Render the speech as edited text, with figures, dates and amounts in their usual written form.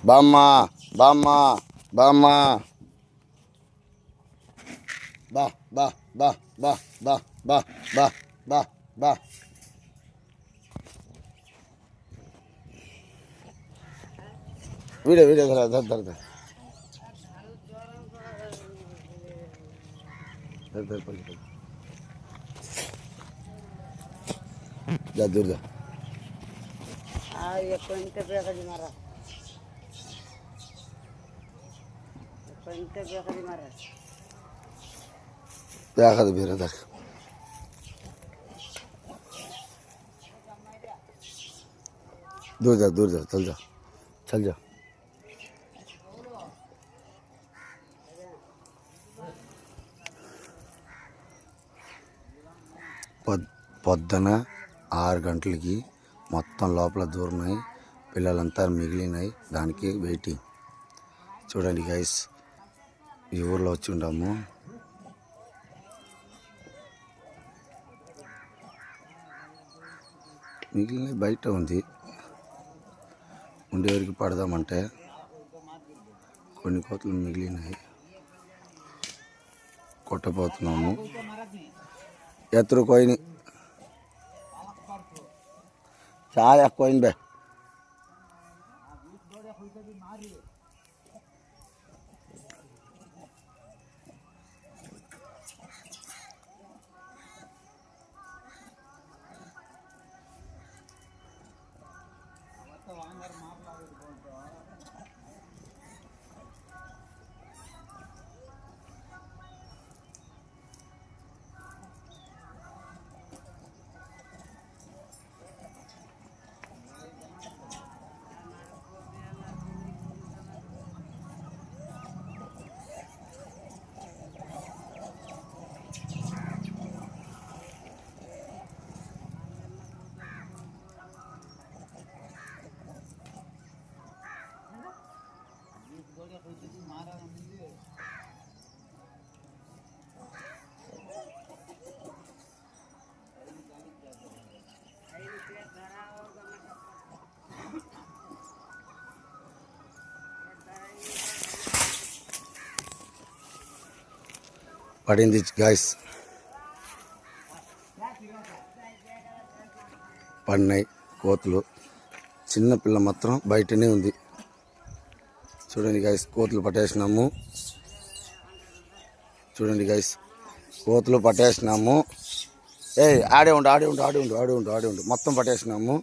బామ్మ బామ్మ బామ్మ బా బా బా బా బా బా బా బా బా వీడియో వీడియో దూర్ దా देखा बेरा देख दूर जा चल जा चल जा పొద్దున 6 గంటలకి మొత్తం లోపల దూరనాయి పిల్లలంతా మిగిలినాయి దానికి వెయిటింగ్ చూడండి గైస్ ఈ ఊర్లో వచ్చి ఉంటాము మిగిలిన బయట ఉంది ఉండేవరికి పడదామంటే కొన్ని కోతలు మిగిలినాయి కొట్టపోతున్నాము ఎత్తురు కోయిని చాలా ఎక్కువైంది బే పడింది గాయస్ పడినాయి కోతులు చిన్నపిల్ల మాత్రం బయటనే ఉంది చూడండి గైస్ కోతులు పట్టేసినాము చూడండి గైస్ కోతులు పట్టేసినాము ఆడే ఉండు మొత్తం పట్టేసినాము